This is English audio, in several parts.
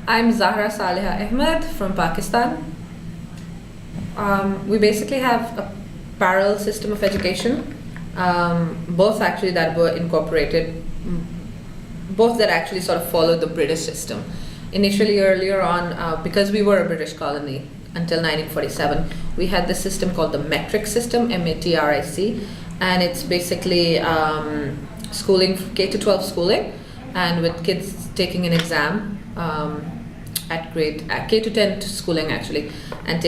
I'm Zahra Saleha Ahmed from Pakistan. We basically have a parallel system of education, both actually that were incorporated, both that actually sort of followed the British system. Initially, earlier on, because we were a British colony until 1947, we had this system called the metric system, MATRIC, and it's basically schooling, K to 12 schooling, and with kids taking an exam at K to 10 schooling actually, and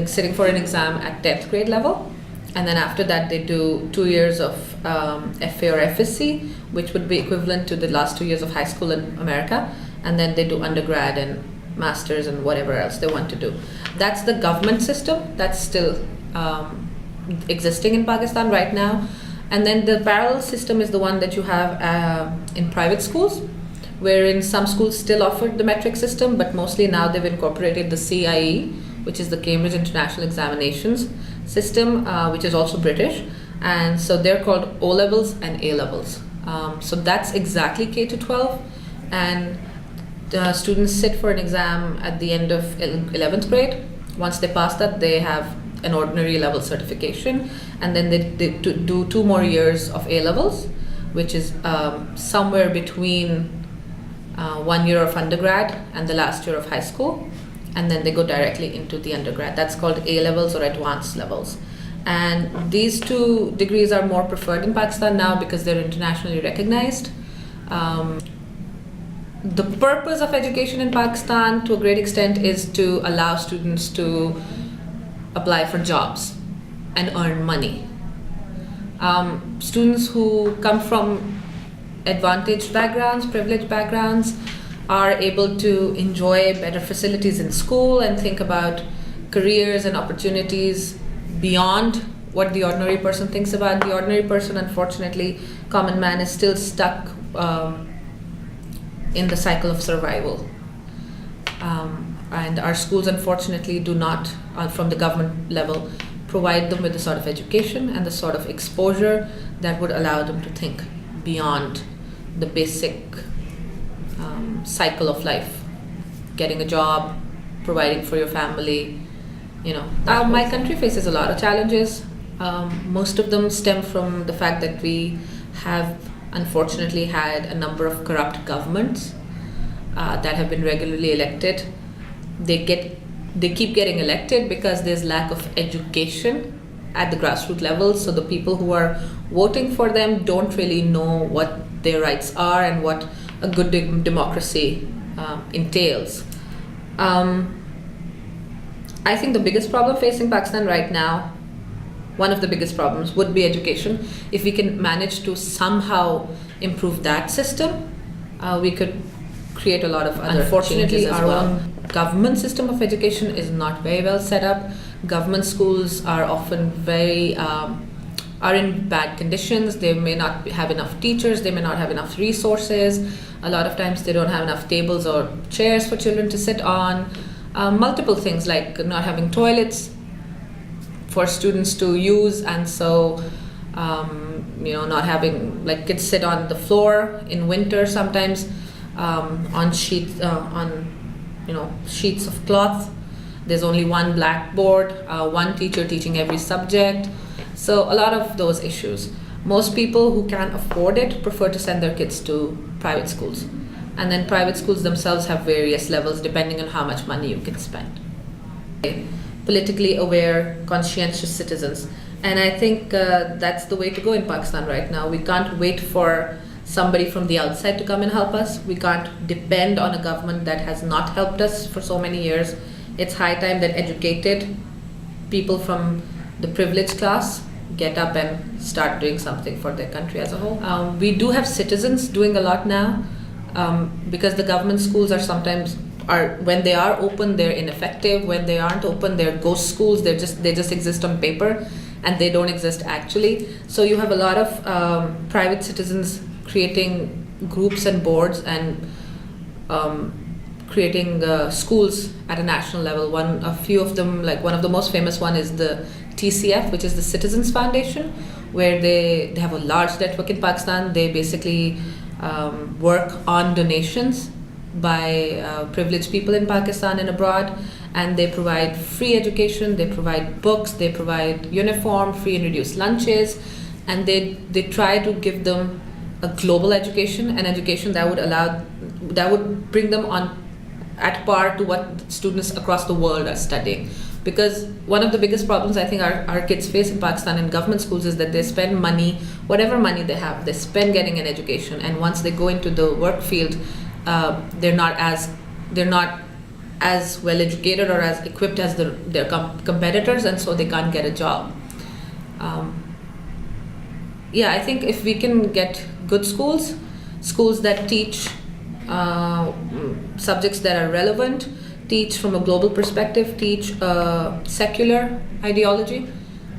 sitting for an exam at 10th grade level, and then after that they do 2 years of FA or FSC, which would be equivalent to the last 2 years of high school in America, and then they do undergrad and masters and whatever else they want to do. That's the government system that's still existing in Pakistan right now. And then the parallel system is the one that you have in private schools, wherein some schools still offer the metric system, but mostly now they've incorporated the CIE, which is the Cambridge International Examinations system, which is also British. And so they're called O-levels and A-levels. So that's exactly K to 12. And students sit for an exam at the end of 11th grade. Once they pass that, they have an ordinary level certification, and then they do 2 more years of A-levels, which is somewhere between 1 year of undergrad and the last year of high school, and then they go directly into the undergrad. That's called A-levels or advanced levels. And these 2 degrees are more preferred in Pakistan now because they're internationally recognized. The purpose of education in Pakistan to a great extent is to allow students to apply for jobs and earn money. Students who come from advantaged backgrounds, privileged backgrounds, are able to enjoy better facilities in school and think about careers and opportunities beyond what the ordinary person thinks about. The ordinary person, unfortunately, common man, is still stuck in the cycle of survival. And our schools, unfortunately, do not, from the government level, provide them with the sort of education and the sort of exposure that would allow them to think beyond the basic cycle of life. Getting a job, providing for your family, my country faces a lot of challenges. Most of them stem from the fact that we have unfortunately had a number of corrupt governments that have been regularly elected. They keep getting elected because there's lack of education at the grassroots level. So the people who are voting for them don't really know what their rights are and what a good democracy entails. I think the biggest problem facing Pakistan right now, one of the biggest problems, would be education. If we can manage to somehow improve that system, we could create a lot of other changes as well. Own government system of education is not very well set up. Government schools are often are in bad conditions. They may not have enough teachers, they may not have enough resources. A lot of times they don't have enough tables or chairs for children to sit on. Multiple things like not having toilets for students to use, and so not having, like, kids sit on the floor in winter sometimes on sheets of cloth. There's only one blackboard, one teacher teaching every subject. So a lot of those issues. Most people who can't afford it prefer to send their kids to private schools, and then private schools themselves have various levels depending on how much money you can spend. Politically aware, conscientious citizens. And I think that's the way to go in Pakistan right now. We can't wait for somebody from the outside to come and help us. We can't depend on a government that has not helped us for so many years. It's high time that educated people from the privileged class get up and start doing something for their country as a whole. We do have citizens doing a lot now, because the government schools when they are open, they're ineffective. When they aren't open, they're ghost schools. They just exist on paper, and they don't exist actually. So you have a lot of private citizens creating groups and boards and creating schools at a national level. A few of them, like one of the most famous one is the TCF, which is the Citizens Foundation, where they have a large network in Pakistan. They basically work on donations by privileged people in Pakistan and abroad, and they provide free education, they provide books, they provide uniform, free and reduced lunches, and they try to give them a global education, an education that would bring them on at par to what students across the world are studying. Because one of the biggest problems I think our kids face in Pakistan in government schools is that they spend money, whatever money they have, they spend getting an education, and once they go into the work field, they're not as well educated or as equipped as their competitors, and so they can't get a job. I think if we can get good schools that teach subjects that are relevant, teach from a global perspective, teach secular ideology,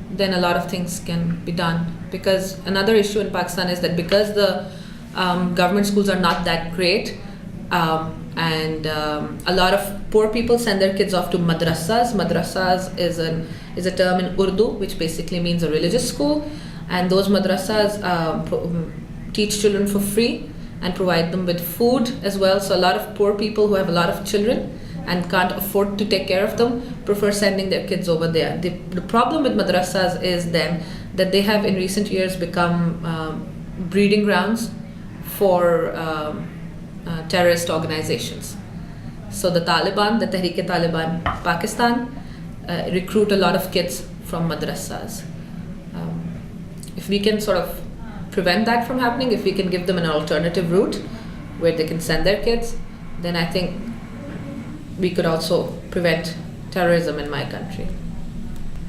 then a lot of things can be done. Because another issue in Pakistan is that because the government schools are not that great, and a lot of poor people send their kids off to madrasas. Madrasas is a term in Urdu which basically means a religious school, and those madrasas teach children for free and provide them with food as well. So a lot of poor people who have a lot of children and can't afford to take care of them prefer sending their kids over there. The problem with madrasas is then that they have in recent years become breeding grounds for terrorist organizations. So the Taliban, the Tehreek-e-Taliban Pakistan, recruit a lot of kids from madrasas. If we can sort of prevent that from happening, if we can give them an alternative route where they can send their kids, then I think we could also prevent terrorism in my country.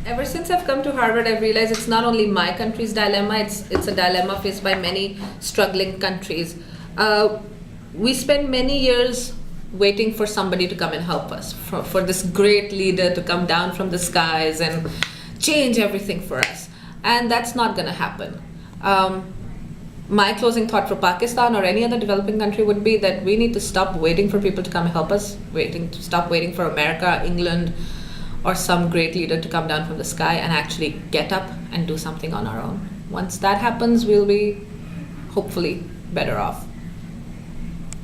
Ever since I've come to Harvard, I've realized it's not only my country's dilemma, it's a dilemma faced by many struggling countries. We spend many years waiting for somebody to come and help us, for this great leader to come down from the skies and change everything for us. And that's not going to happen. My closing thought for Pakistan or any other developing country would be that we need to stop waiting for people to come and help us, stop waiting for America, England, or some great leader to come down from the sky, and actually get up and do something on our own. Once that happens, we'll be hopefully better off.